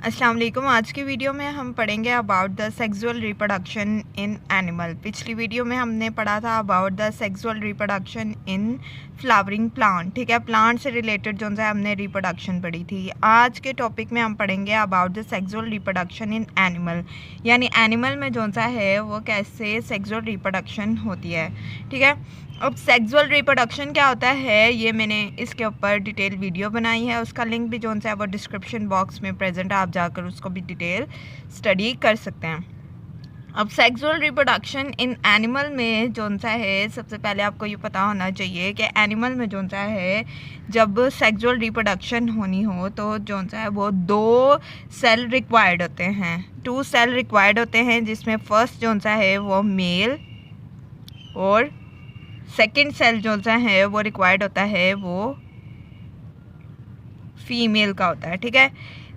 अस्सलाम वालेकुम। आज की वीडियो में हम पढ़ेंगे about the sexual reproduction in animal. पिछली वीडियो में हमने पढ़ा था about the sexual reproduction in flowering plant. ठीक है, प्लांट से रिलेटेड जो है हमने रिप्रोडक्शन पढ़ी थी। आज के टॉपिक में हम पढ़ेंगे about the sexual reproduction in animal, यानी एनिमल में जो सा है वो कैसे सेक्सुअल रिप्रोडक्शन होती है। ठीक है, अब सेक्सुअल रिप्रोडक्शन क्या होता है ये मैंने इसके ऊपर डिटेल वीडियो बनाई है, उसका लिंक भी जो है वो डिस्क्रिप्शन बॉक्स में प्रेजेंट है, आप जाकर उसको भी डिटेल स्टडी कर सकते हैं। अब सेक्सुअल रिप्रोडक्शन इन एनिमल में जो सा है सबसे पहले आपको ये पता होना चाहिए कि एनिमल में जो सा है जब सेक्सुअल रिप्रोडक्शन होनी हो तो जो सा है वो 2 सेल रिक्वायर्ड होते हैं, 2 सेल रिक्वायर्ड होते हैं, जिसमें फर्स्ट जो सा है वो मेल और सेकेंड सेल जो सा है वो रिक्वायर्ड होता है वो फीमेल का होता है। ठीक है,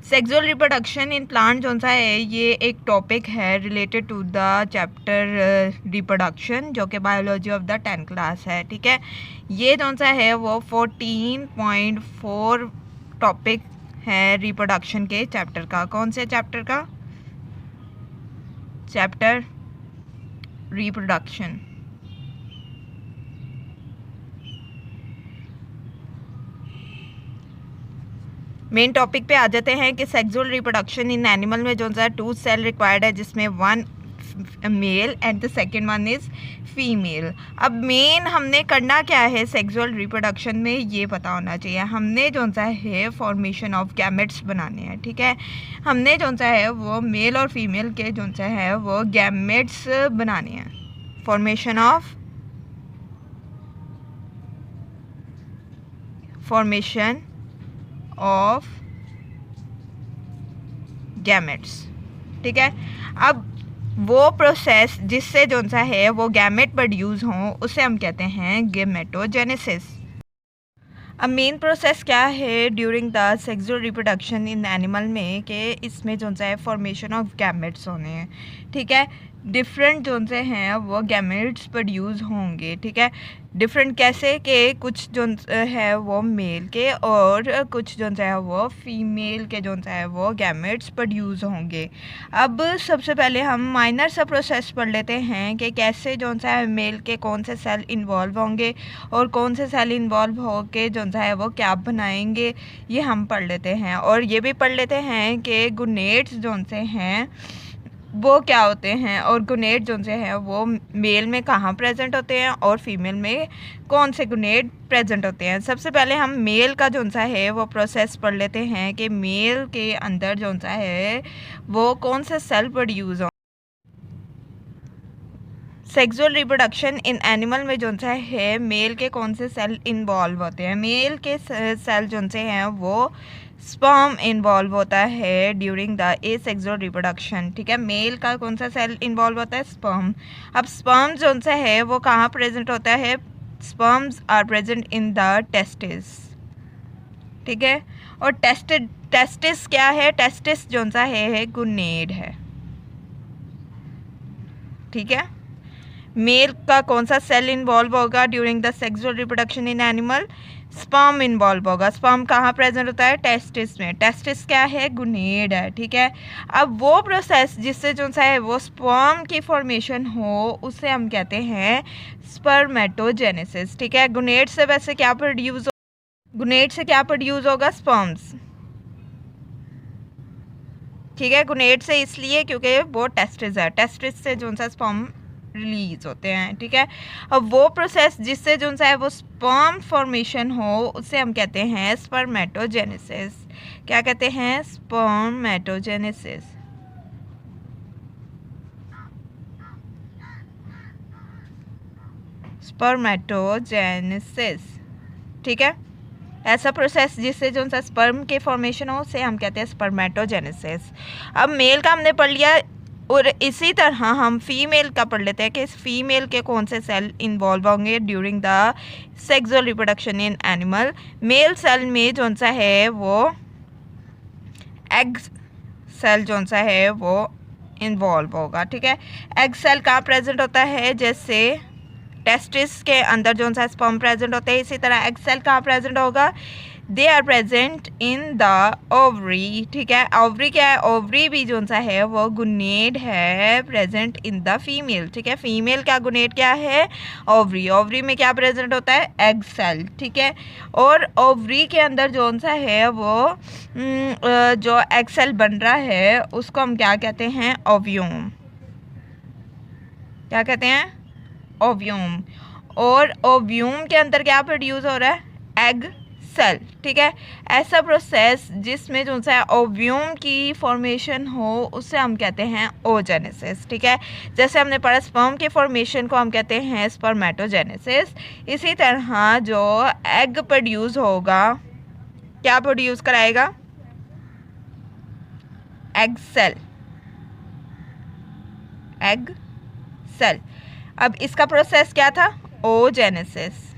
सेक्सुअल रिप्रोडक्शन इन प्लांट जो सा है ये एक टॉपिक है related to the chapter reproduction, जो कि biology of the 10th class है। ठीक है, ये जो सा है वो 14.4 टॉपिक है रिप्रोडक्शन के चैप्टर का। कौन से चैप्टर का? Chapter reproduction. मेन टॉपिक पे आ जाते हैं कि सेक्सुअल रिप्रोडक्शन इन एनिमल में जो सा 2 सेल रिक्वायर्ड है, जिसमें 1 male and the second 1 is female. अब मेन हमने करना क्या है सेक्सुअल रिप्रोडक्शन में ये पता होना चाहिए। हमने जो सा है फॉर्मेशन ऑफ गैमेट्स बनाने हैं। ठीक है, हमने जो सा है वो मेल और फीमेल के जो सा है वो गैमेट्स बनाने हैं। Formation of gametes. ठीक है, अब वो प्रोसेस जिससे जो सा है वो गैमेट प्रोड्यूस हों उसे हम कहते हैं गैमेटोजेनेसिस। अब मेन प्रोसेस क्या है during the sexual reproduction in animal में कि इसमें जो सा है फॉर्मेशन ऑफ गैमेट्स होने हैं। ठीक है, डिफरेंट जो से हैं वो गैमेट्स प्रोड्यूस होंगे। ठीक है, डिफरेंट कैसे कि कुछ जो है वो मेल के और कुछ जो है वो फीमेल के जो है वो गैमेट्स प्रोड्यूस होंगे। अब सबसे पहले हम माइनर सा प्रोसेस पढ़ लेते हैं कि कैसे जो है मेल के कौन से सेल इन्वॉल्व होंगे और कौन से सेल इन्वॉल्व होके जो है वो क्या बनाएंगे, ये हम पढ़ लेते हैं। और ये भी पढ़ लेते हैं कि गुनेट्स जो से हैं वो क्या होते हैं और गुनेट जो से हैं वो मेल में कहाँ प्रेजेंट होते हैं और फीमेल में कौन से गुनेट प्रेजेंट होते हैं। सबसे पहले हम मेल का जो सा है वो प्रोसेस पढ़ लेते हैं कि मेल के अंदर जो सा है वो कौन से सेल प्रोड्यूस हो। सेक्सुअल रिप्रोडक्शन इन एनिमल में जो सा है मेल के कौन से सेल इन्वॉल्व होते हैं। मेल के सेल जो से हैं वो स्पर्म इन्वॉल्व होता है ड्यूरिंग द एसेक्सुअल रिप्रोडक्शन। ठीक है, मेल का कौन सा सेल इन्वॉल्व होता है? स्पर्म। अब स्पर्म जो सा है वो कहाँ प्रेजेंट होता है? Sperms are present in the testis. ठीक है, और टेस्टिस क्या है? टेस्टिस जो सा है गुनेड है। ठीक है, मेल का कौन सा सेल इन्वॉल्व होगा during the sexual reproduction in animal? Sperm involve होगा। स्पर्म कहाँ प्रेजेंट होता है? टेस्टिस में। टेस्टिस क्या है? गुनेड है। ठीक है, अब वो प्रोसेस जिससे जो सा है वो स्पर्म की फॉर्मेशन हो उसे हम कहते हैं स्पर्मेटोजेनेसिस। ठीक है, गुनेड से वैसे क्या प्रोड्यूस गुनेड से क्या प्रोड्यूस होगा? स्पर्म्स। ठीक है, गुनेड से इसलिए क्योंकि वो टेस्टिस है, टेस्टिस से जो सा स्पर्म रिलीज होते हैं। ठीक है, अब वो प्रोसेस जिससे जो सा है वो स्पर्म फॉर्मेशन हो उसे हम कहते हैं स्पर्मेटोजेनेसिस। क्या कहते हैं? स्पर्मेटोजेनेसिस। स्पर्मेटोजेनेसिस। ठीक है, ऐसा प्रोसेस जिससे जो सा स्पर्म के फॉर्मेशन हो उसे हम कहते हैं स्पर्मेटोजेनेसिस। अब मेल का हमने पढ़ लिया और इसी तरह हम फीमेल का पढ़ लेते हैं कि फीमेल के कौन से सेल इन्वॉल्व होंगे during the sexual reproduction in animal. Male cell में जो सा है वो एग सेल जो सा है वो इन्वॉल्व होगा। ठीक है, एग सेल कहाँ प्रेजेंट होता है? जैसे टेस्टिस के अंदर जो सा स्पर्म प्रेजेंट होते हैं, इसी तरह एग सेल कहाँ प्रेजेंट होगा? They are present in the ovary, ठीक है। ओवरी क्या है, ओवरी भी जो सा है वो गुनेड है प्रेजेंट इन द फीमेल, ठीक है। फीमेल का गुनेड क्या है, ओवरी। ओवरी में क्या प्रेजेंट होता है, एग सेल, ठीक है। और ओवरी के अंदर जो सा है वो जो एग सेल बन रहा है उसको हम क्या कहते हैं, ओव्यूम। क्या कहते हैं, ओव्यूम। और ओव्यूम के अंदर क्या प्रोड्यूस हो रहा है, एग सेल, ठीक है। ऐसा प्रोसेस जिसमें जो सा ओव्यूम की फॉर्मेशन हो उसे हम कहते हैं ओजेनेसिस, ठीक है। जैसे हमने पढ़ा स्पर्म के फॉर्मेशन को हम कहते हैं स्पर्मेटोजेनेसिस। इसी तरह जो एग प्रोड्यूस होगा, क्या प्रोड्यूस कराएगा, एग सेल, एग सेल। अब इसका प्रोसेस क्या था, ओजेनेसिस।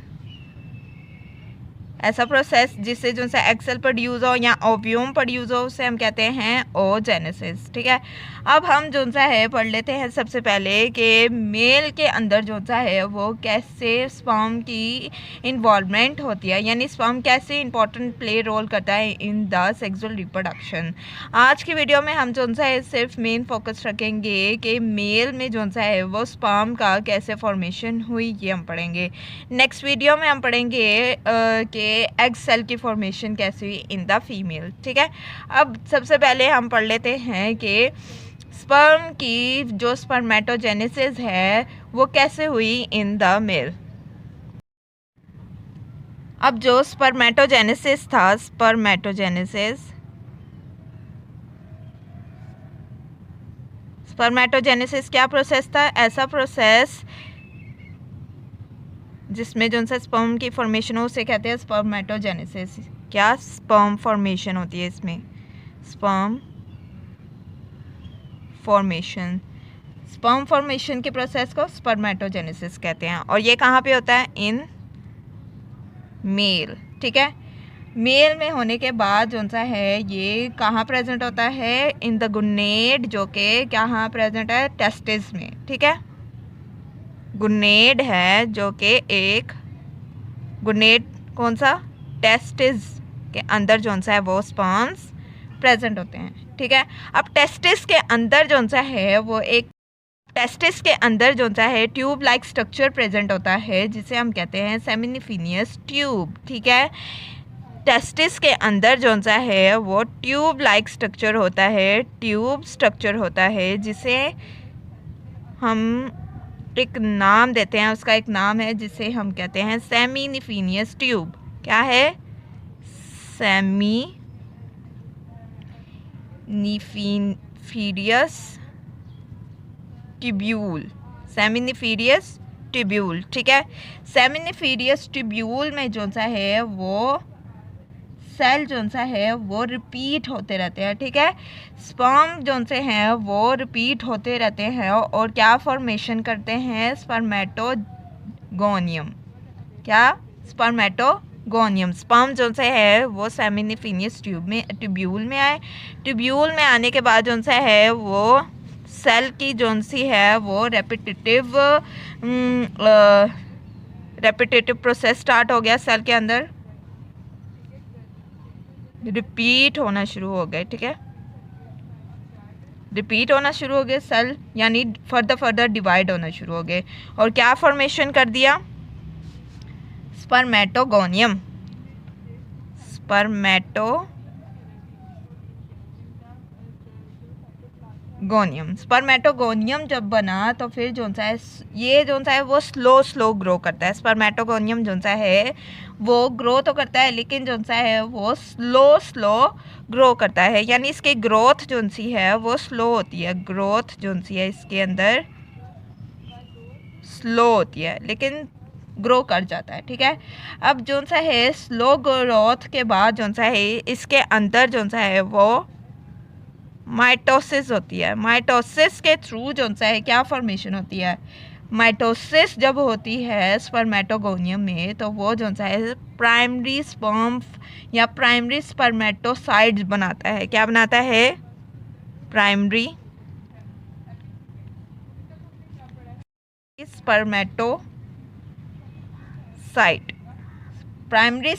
ऐसा प्रोसेस जिससे जो सा एक्सेल प्रोड्यूस हो या ओव्यूम प्रोड्यूस हो उसे हम कहते हैं ओजेनेसिस, ठीक है। अब हम जो सा है पढ़ लेते हैं सबसे पहले कि मेल के अंदर जो सा है वो कैसे स्पर्म की इन्वॉल्वमेंट होती है, यानी स्पर्म कैसे इंपॉर्टेंट प्ले रोल करता है इन द सेक्सुअल रिप्रोडक्शन। आज की वीडियो में हम जो सा है सिर्फ मेन फोकस रखेंगे कि मेल में जो सा है वो स्पर्म का कैसे फॉर्मेशन हुई, ये हम पढ़ेंगे। नेक्स्ट वीडियो में हम पढ़ेंगे कि एग सेल की फॉर्मेशन कैसे हुई इन द फीमेल, ठीक है। अब सबसे पहले हम पढ़ लेते हैं कि स्पर्म की जो स्पर्मेटोजेनेसिस है वो कैसे हुई इन द मेल। अब जो स्पर्मेटोजेनेसिस था, स्पर्मेटोजेनेसिस क्या प्रोसेस था, ऐसा प्रोसेस जिसमें जो सा स्पर्म की फॉर्मेशन हो उसे कहते हैं स्पर्मेटोजेनेसिस। क्या स्पर्म फॉर्मेशन होती है इसमें, स्पर्म फॉर्मेशन। स्पर्म फॉर्मेशन के प्रोसेस को स्पर्मेटोजेनेसिस कहते हैं और ये कहाँ पे होता है, इन मेल, ठीक है। मेल में होने के बाद जो सा है ये कहाँ प्रेजेंट होता है, इन द गुनेड, जो कि कहाँ प्रेजेंट है, टेस्टिस में, ठीक है। गुनेड है जो कि एक गुनेड कौन सा, टेस्टिस के अंदर जो सा है वो स्पर्म्स प्रेजेंट होते हैं, ठीक है। अब टेस्टिस के अंदर जो सा है वो एक, टेस्टिस के अंदर जो सा है ट्यूब लाइक स्ट्रक्चर प्रेजेंट होता है जिसे हम कहते हैं सेमिनिफिनियस ट्यूब, ठीक है। टेस्टिस के अंदर जो सा है वो ट्यूब लाइक स्ट्रक्चर होता है, ट्यूब स्ट्रक्चर होता है जिसे हम एक नाम देते हैं, उसका एक नाम है जिसे हम कहते हैं सेमिनिफिनियस ट्यूब। क्या है, सेमिनिफिडियस ट्यूब्यूल, सेमिनिफिडियस ट्यूब्यूल, ठीक है। सेमिनिफिडियस ट्यूब्यूल में जो सा है वो सेल जो सा है वो रिपीट होते रहते हैं, ठीक है। स्पर्म जो से हैं वो रिपीट होते रहते हैं और क्या फॉर्मेशन करते हैं, स्पर्मेटोगोनियम। क्या, स्पर्मेटोगोनियम। स्पर्म जो से है वो सेमिनिफिनियस ट्यूब्यूल में आए। ट्यूब्यूल में आने के बाद जो सा है वो सेल की जो सी है वो रेपिटेटिव प्रोसेस स्टार्ट हो गया, सेल के अंदर रिपीट होना शुरू हो गए, ठीक है। रिपीट होना शुरू हो गए सेल, यानी फर्दर डिवाइड होना शुरू हो गए और क्या फॉर्मेशन कर दिया, स्पर्मेटोगोनियम। स्पर्मेटोगोनियम जब बना तो फिर जो सा है ये जो सा है वो स्लो ग्रो करता है। स्पर्मेटोगोनियम जो सा है वो ग्रो तो करता है लेकिन जो सा है वो स्लो ग्रो करता है, यानी इसकी ग्रोथ जो सी है वो स्लो होती है। ग्रोथ जो सी है इसके अंदर स्लो होती है लेकिन ग्रो कर जाता है, ठीक है। अब जो सा है स्लो ग्रोथ के बाद जो सा है इसके अंदर जो सा है वो माइटोसिस होती है। माइटोसिस के थ्रू जो सा है क्या फॉर्मेशन होती है, माइटोसिस जब होती है स्पर्मेटोगोनियम में तो वो जो सा है प्राइमरी स्पर्म या प्राइमरी स्पर्मेटोसाइट्स बनाता है। क्या बनाता है, प्राइमरी स्पर्मेटोसाइट, प्राइमरी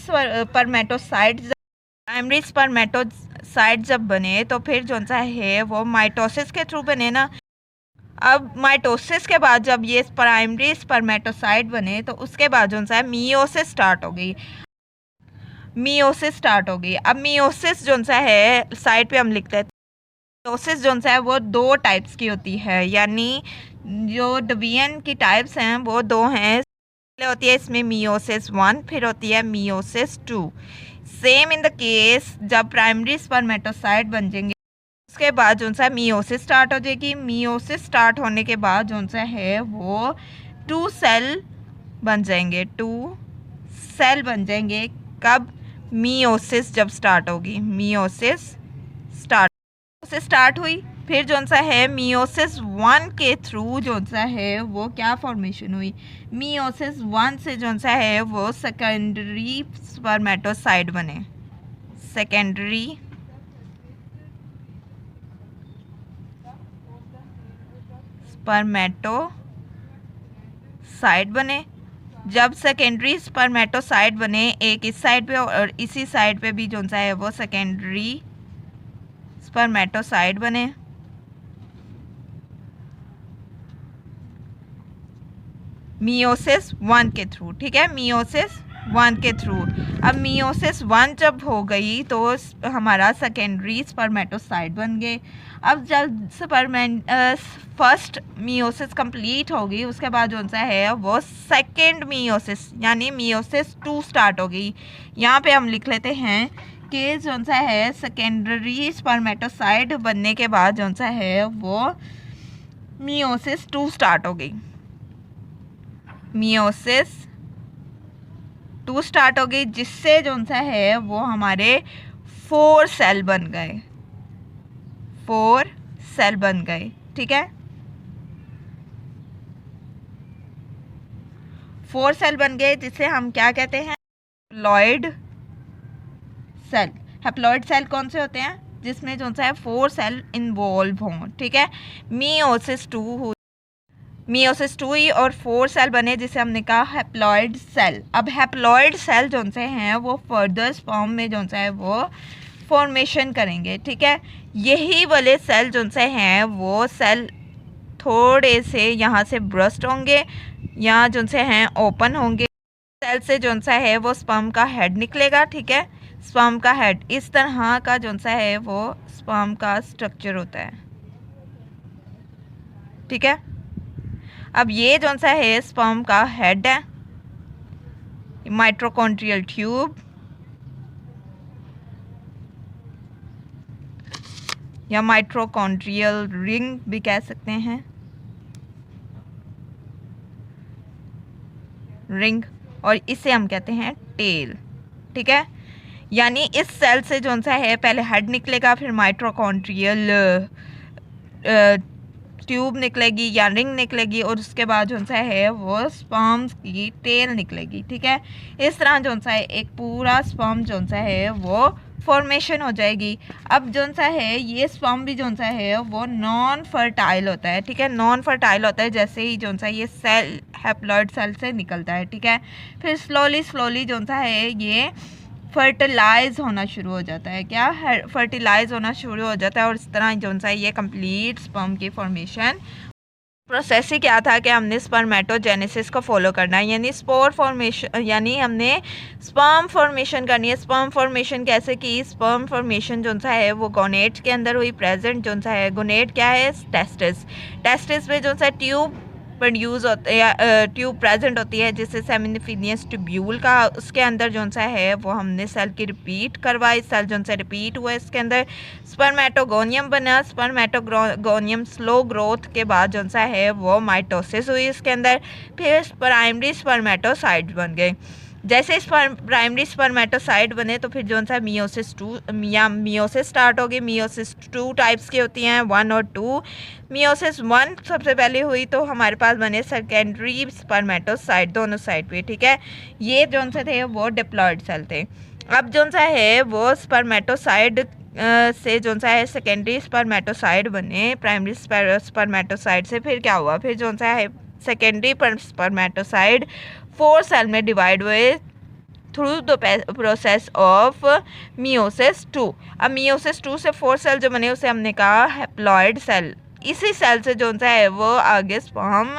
स्पर्मेटोसाइट जब बने तो फिर जो सा है वो माइटोसिस के थ्रू बने ना। अब माइटोसिस के बाद जब ये प्राइमरी स्पर्मेटोसाइट बने तो उसके बाद जो सा मियोसिस स्टार्ट हो गई। अब मियोसिस जो सा है साइड पे हम लिखते हैं। मियोसिस जो सा है वो 2 टाइप्स की होती है, यानी जो डिवीजन की टाइप्स हैं वो 2 हैं। होती है इसमें मियोसिस 1, फिर होती है meiosis 2। Same in the case जब प्राइमरी स्पर्मेटोसाइट बन जाएंगे उसके बाद जो सा मियोसिस स्टार्ट हो जाएगी। मियोसिस स्टार्ट होने के बाद जो सा है वो 2 सेल बन जाएंगे। 2 सेल बन जाएंगे कब? मियोसिस जब स्टार्ट होगी। मियोसिस स्टार्ट हुई, फिर जो सा है मियोसिस 1 के थ्रू जो सा है वो क्या फॉर्मेशन हुई? मियोसिस 1 से जो सा है वो सेकेंडरी स्पर्मेटोसाइट बने। सेकेंडरी स्पर्मेटोसाइट बने। जब सेकेंडरी स्पर्मेटोसाइट बने, एक इस साइड पे और इसी साइड पे भी जो सा है वो सेकेंडरी स्पर्मेटोसाइट बने। मियोसिस 1 के थ्रू, ठीक है, मियोसिस 1 के थ्रू। अब मियोसिस 1 जब हो गई तो हमारा सेकेंडरी स्पर्मेटोसाइट बन गए। अब जब फर्स्ट मियोसिस कंप्लीट होगी उसके बाद जो सा है वो सेकेंड मियोसिस यानी मियोसिस 2 स्टार्ट होगी। यहाँ पे हम लिख लेते हैं कि जो सा है सेकेंडरी स्पर्मेटोसाइट बनने के बाद जो सा है वो मियोसिस 2 स्टार्ट हो गई। मियोसिस 2 स्टार्ट हो गई जिससे जो सा है वो हमारे 4 सेल बन गए। 4 सेल बन गए, ठीक है। 4 सेल बन गए जिसे हम क्या कहते हैं? Haploid cell. हैप्लॉइड सेल कौन से होते हैं? जिसमें जो सा है 4 सेल इन्वॉल्व हों, ठीक है। मियोसिस 2 हुई और 4 सेल बने जिसे हमने कहा हैप्लॉइड सेल। अब हैप्लॉइड सेल जो से हैं वो फर्दर स्पर्म में जो सा है वो फॉर्मेशन करेंगे, ठीक है। यही वाले सेल जो से हैं वो सेल थोड़े से यहाँ से ब्रस्ट होंगे, यहाँ जो से हैं ओपन होंगे। सेल से जो सा है वो स्पर्म का हेड निकलेगा, ठीक है। स्पर्म का हेड इस तरह का जो सा है वो स्पर्म का स्ट्रक्चर होता है, ठीक है। अब ये जो सा है स्पर्म का हेड है, माइटोकॉन्ड्रियल ट्यूब या माइटोकॉन्ड्रियल रिंग भी कह सकते हैं, रिंग, और इसे हम कहते हैं टेल, ठीक है। यानी इस सेल से जो सा है पहले हेड निकलेगा, फिर माइटोकॉन्ड्रियल ट्यूब निकलेगी या रिंग निकलेगी और उसके बाद जो सा है वो स्पर्म्स की टेल निकलेगी, ठीक है। इस तरह जो सा है एक पूरा स्पर्म जो सा है वो फॉर्मेशन हो जाएगी। अब जो सा है ये स्पर्म भी जो सा है वो नॉन फर्टाइल होता है, ठीक है। नॉन फर्टाइल होता है जैसे ही जो सा ये सेल हैप्लॉइड सेल से निकलता है, ठीक है। फिर स्लोली जो सा है ये फर्टिलाइज होना शुरू हो जाता है। क्या? फर्टिलाइज होना शुरू हो जाता है और इस तरह जो सा ये कंप्लीट स्पर्म की फॉर्मेशन प्रोसेस ही क्या था कि हमने स्पर्मेटोजेनेसिस को फॉलो करना है, यानी स्पोर फॉर्मेशन, यानी हमने स्पर्म फॉर्मेशन करनी है। स्पर्म फॉर्मेशन कैसे की? स्पर्म फॉर्मेशन जो सा है वो गोनेट के अंदर हुई। प्रेजेंट जो सा है गोनेट क्या है? टेस्टिस में जो सा ट्यूब प्रोड्यूस होते हैं, ट्यूब प्रेजेंट होती है जिससे सेमिनिफिनियस ट्यूब्यूल का, उसके अंदर जो सा है वो हमने सेल की रिपीट करवाई। सेल जो सा रिपीट हुआ इसके अंदर स्पर्मेटोगोनियम बना। स्पर्मेटोगोनियम स्लो ग्रोथ के बाद जो सा है वो माइटोसिस हुई इसके अंदर। फिर प्राइमरी स्पर्मेटोसाइट्स बन गए। जैसे प्राइमरी स्पर्मेटोसाइट बने तो फिर जो सा मियोसिस 2 या मियोसिस स्टार्ट होगी। मियोसिस 2 टाइप्स की होती हैं, 1 और 2। मियोसिस 1 सबसे पहले हुई तो हमारे पास बने सेकेंडरी स्पर्मेटोसाइट दोनों साइड पे, ठीक है। ये जो से थे वो डिप्लॉइड सेल थे। अब जो सा है वो स्पर्मेटोसाइट से जो सा है सेकेंडरी स्पर्मेटोसाइट बने प्राइमरी स्पर्मेटोसाइट से। फिर क्या हुआ? फिर जो सा है सेकेंडरी स्पर्मेटोसाइट 4 सेल में डिवाइड हुए through the process of meiosis 2। अब मियोसिस 2 से 4 सेल जो बने उसे हमने कहा हैप्लॉइड सेल। इसी सेल से जो सा है वो आगे स्पर्म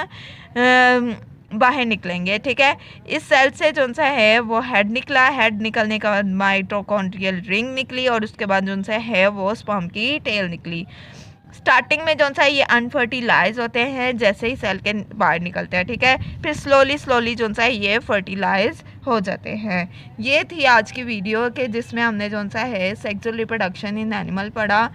बाहर निकलेंगे, ठीक है। इस सेल से जो सा है वो हेड निकला, हेड निकलने के बाद माइटोकॉन्ड्रियल रिंग निकली और उसके बाद जो सा है वो स्पर्म की टेल निकली। स्टार्टिंग में जो सा ये अनफर्टिलाइज होते हैं जैसे ही सेल के बाहर निकलते हैं, ठीक है। फिर स्लोली जो सा ये फर्टिलाइज हो जाते हैं। ये थी आज की वीडियो के जिसमें हमने जो सा है सेक्सुअल रिप्रोडक्शन इन एनिमल पढ़ा,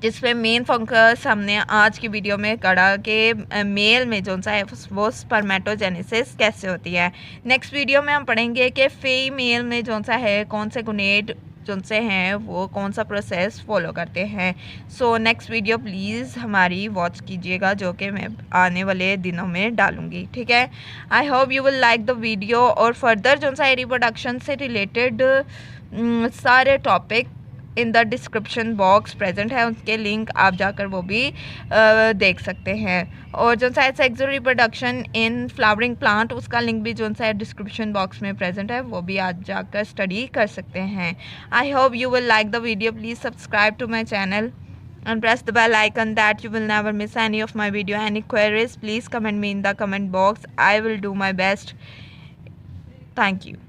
जिसपे मेन फोकस हमने आज की वीडियो में करा कि मेल में जो सा है वो स्पर्मेटोजेनेसिस कैसे होती है। नेक्स्ट वीडियो में हम पढ़ेंगे कि फीमेल में जो सा है कौन से गुनेट जो से हैं वो कौन सा प्रोसेस फॉलो करते हैं। सो नेक्स्ट वीडियो प्लीज़ हमारी वॉच कीजिएगा जो कि मैं आने वाले दिनों में डालूँगी, ठीक है। आई hope you will like the video. और फर्दर जो सा रिप्रोडक्शन से रिलेटेड सारे topic in the description box present है, उसके लिंक आप जाकर वो भी देख सकते हैं। और जो सा sexual reproduction in flowering plant उसका लिंक भी जो सा डिस्क्रिप्शन बॉक्स में प्रेजेंट है, वो भी आप जाकर स्टडी कर सकते हैं। I hope you will like the video. Please subscribe to my channel and press the bell icon that you will never miss any of my video. Any queries, please comment me in the comment box. I will do my best. Thank you.